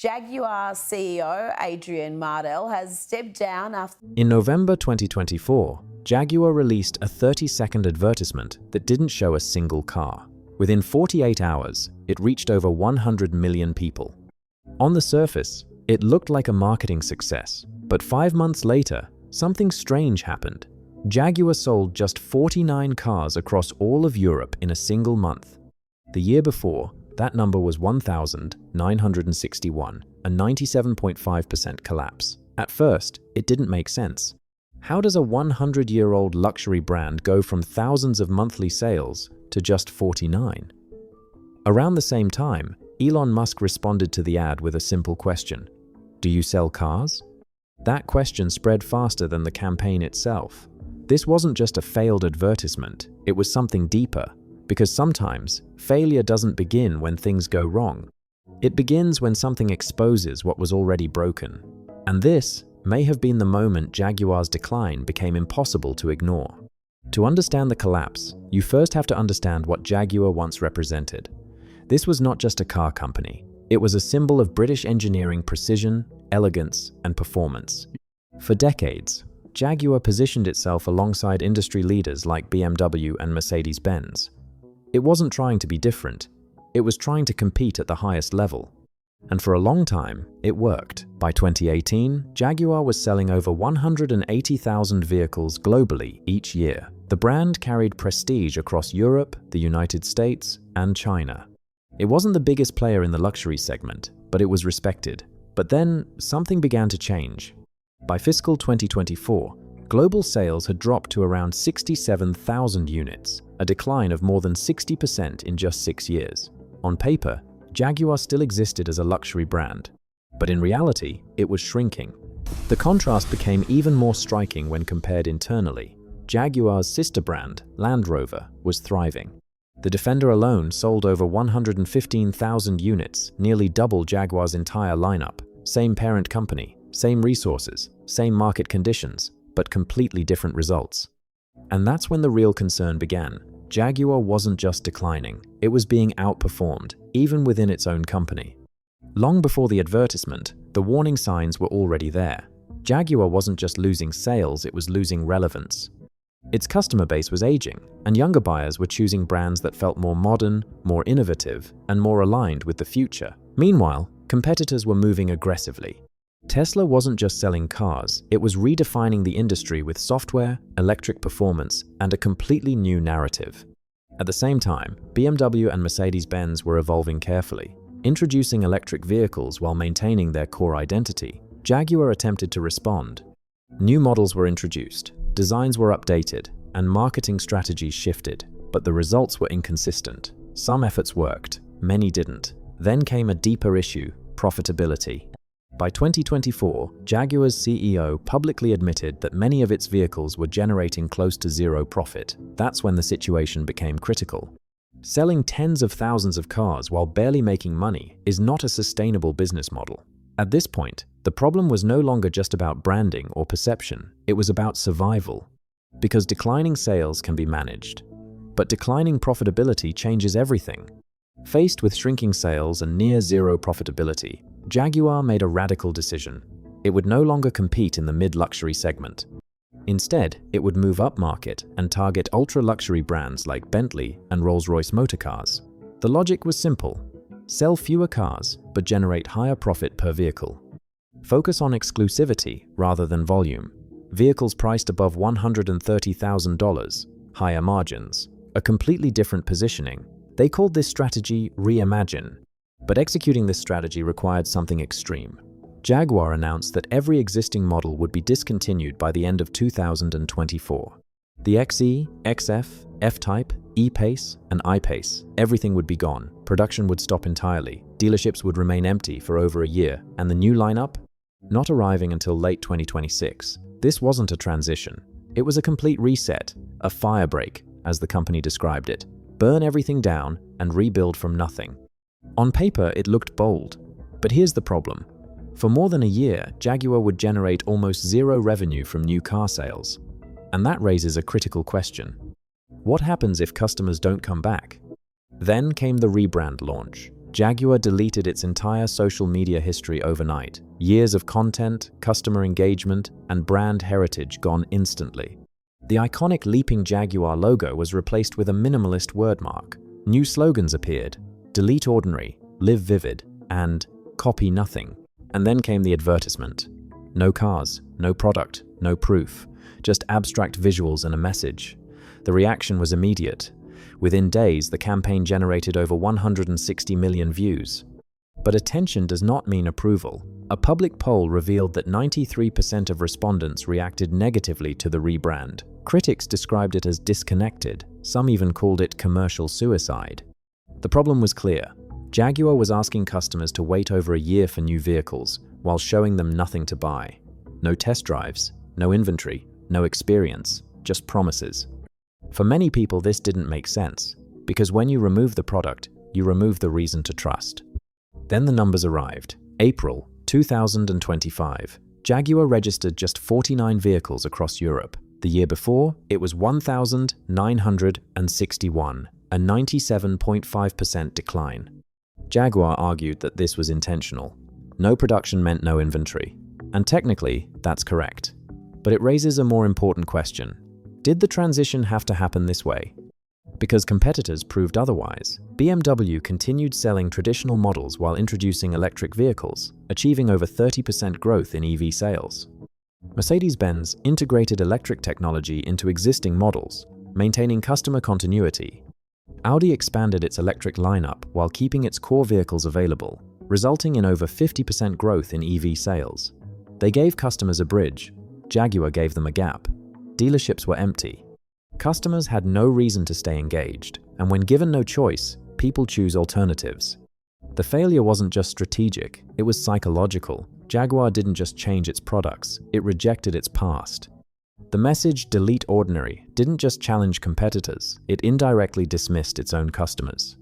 Jaguar CEO Adrian Mardell has stepped down after... In November 2024, Jaguar released a 30-second advertisement that didn't show a single car. Within 48 hours, it reached over 100 million people. On the surface, it looked like a marketing success, but 5 months later, something strange happened. Jaguar sold just 49 cars across all of Europe in a single month. The year before, that number was 1,961, a 97.5% collapse. At first, it didn't make sense. How does a 100-year-old luxury brand go from thousands of monthly sales to just 49? Around the same time, Elon Musk responded to the ad with a simple question: do you sell cars? That question spread faster than the campaign itself. This wasn't just a failed advertisement, it was something deeper. Because sometimes, failure doesn't begin when things go wrong. It begins when something exposes what was already broken. And this may have been the moment Jaguar's decline became impossible to ignore. To understand the collapse, you first have to understand what Jaguar once represented. This was not just a car company. It was a symbol of British engineering precision, elegance, and performance. For decades, Jaguar positioned itself alongside industry leaders like BMW and Mercedes-Benz. It wasn't trying to be different, it was trying to compete at the highest level. And for a long time, it worked. By 2018, Jaguar was selling over 180,000 vehicles globally each year. The brand carried prestige across Europe, the United States, and China. It wasn't the biggest player in the luxury segment, but it was respected. But then, something began to change. By fiscal 2024, global sales had dropped to around 67,000 units, a decline of more than 60% in just 6 years. On paper, Jaguar still existed as a luxury brand, but in reality, it was shrinking. The contrast became even more striking when compared internally. Jaguar's sister brand, Land Rover, was thriving. The Defender alone sold over 115,000 units, nearly double Jaguar's entire lineup. Same parent company, same resources, same market conditions, but completely different results. And that's when the real concern began. Jaguar wasn't just declining, it was being outperformed, even within its own company. Long before the advertisement, the warning signs were already there. Jaguar wasn't just losing sales, it was losing relevance. Its customer base was aging, and younger buyers were choosing brands that felt more modern, more innovative, and more aligned with the future. Meanwhile, competitors were moving aggressively. Tesla wasn't just selling cars, it was redefining the industry with software, electric performance, and a completely new narrative. At the same time, BMW and Mercedes-Benz were evolving carefully, introducing electric vehicles while maintaining their core identity. Jaguar attempted to respond. New models were introduced, designs were updated, and marketing strategies shifted, but the results were inconsistent. Some efforts worked, many didn't. Then came a deeper issue: profitability. By 2024, Jaguar's CEO publicly admitted that many of its vehicles were generating close to zero profit. That's when the situation became critical. Selling tens of thousands of cars while barely making money is not a sustainable business model. At this point, the problem was no longer just about branding or perception, it was about survival. Because declining sales can be managed, but declining profitability changes everything. Faced with shrinking sales and near zero profitability, Jaguar made a radical decision. It would no longer compete in the mid-luxury segment. Instead, it would move upmarket and target ultra-luxury brands like Bentley and Rolls-Royce motor cars. The logic was simple: sell fewer cars, but generate higher profit per vehicle. Focus on exclusivity rather than volume. Vehicles priced above $130,000, higher margins, a completely different positioning. They called this strategy Reimagine. But executing this strategy required something extreme. Jaguar announced that every existing model would be discontinued by the end of 2024. The XE, XF, F-Type, E-Pace, and I-Pace, everything would be gone. Production would stop entirely. Dealerships would remain empty for over a year, and the new lineup? Not arriving until late 2026. This wasn't a transition. It was a complete reset, a firebreak, as the company described it. Burn everything down and rebuild from nothing. On paper, it looked bold. But here's the problem. For more than a year, Jaguar would generate almost zero revenue from new car sales. And that raises a critical question. What happens if customers don't come back? Then came the Rebrand launch. Jaguar deleted its entire social media history overnight. Years of content, customer engagement, and brand heritage gone instantly. The iconic leaping Jaguar logo was replaced with a minimalist wordmark. New slogans appeared: delete ordinary, live vivid, and copy nothing. And then came the advertisement. No cars, no product, no proof, just abstract visuals and a message. The reaction was immediate. Within days, the campaign generated over 160 million views. But attention does not mean approval. A public poll revealed that 93% of respondents reacted negatively to the rebrand. Critics described it as disconnected. Some even called it commercial suicide. The problem was clear. Jaguar was asking customers to wait over a year for new vehicles, while showing them nothing to buy. No test drives, no inventory, no experience, just promises. For many people, this didn't make sense, because when you remove the product, you remove the reason to trust. Then the numbers arrived. April 2025. Jaguar registered just 49 vehicles across Europe. The year before, it was 1,961, a 97.5% decline. Jaguar argued that this was intentional. No production meant no inventory. And technically, that's correct. But it raises a more important question. Did the transition have to happen this way? Because competitors proved otherwise. BMW continued selling traditional models while introducing electric vehicles, achieving over 30% growth in EV sales. Mercedes-Benz integrated electric technology into existing models, maintaining customer continuity. Audi expanded its electric lineup while keeping its core vehicles available, resulting in over 50% growth in EV sales. They gave customers a bridge. Jaguar gave them a gap. Dealerships were empty. Customers had no reason to stay engaged, and when given no choice, people choose alternatives. The failure wasn't just strategic, it was psychological. Jaguar didn't just change its products, it rejected its past. The message, delete ordinary, didn't just challenge competitors, it indirectly dismissed its own customers.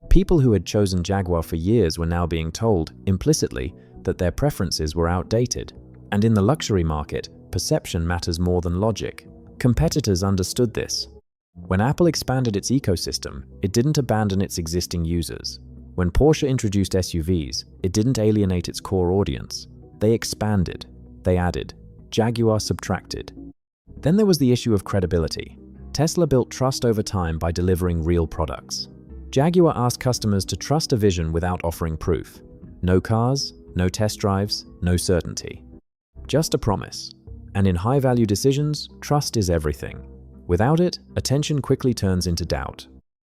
People who had chosen Jaguar for years were now being told, implicitly, that their preferences were outdated. And in the luxury market, perception matters more than logic. Competitors understood this. When Apple expanded its ecosystem, it didn't abandon its existing users. When Porsche introduced SUVs, it didn't alienate its core audience. They expanded. They added. Jaguar subtracted. Then there was the issue of credibility. Tesla built trust over time by delivering real products. Jaguar asked customers to trust a vision without offering proof. No cars, no test drives, no certainty. Just a promise. And in high-value decisions, trust is everything. Without it, attention quickly turns into doubt.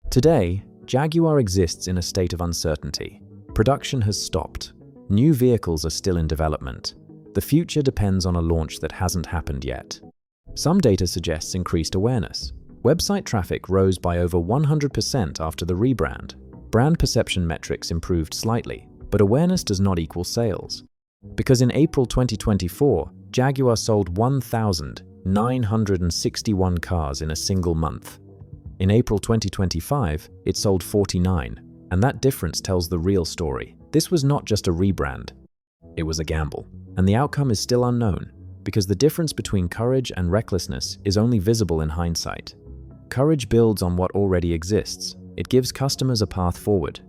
Today, Jaguar exists in a state of uncertainty. Production has stopped. New vehicles are still in development. The future depends on a launch that hasn't happened yet. Some data suggests increased awareness. Website traffic rose by over 100% after the rebrand. Brand perception metrics improved slightly, but awareness does not equal sales. Because in April 2024, Jaguar sold 1,961 cars in a single month. In April 2025, it sold 49, and that difference tells the real story. This was not just a rebrand. It was a gamble, and the outcome is still unknown, because the difference between courage and recklessness is only visible in hindsight. Courage builds on what already exists. It gives customers a path forward.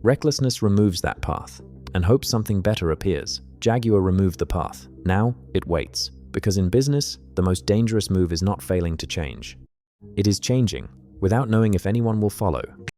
Recklessness removes that path and hopes something better appears. Jaguar removed the path. Now it waits, because in business, the most dangerous move is not failing to change. It is changing, without knowing if anyone will follow.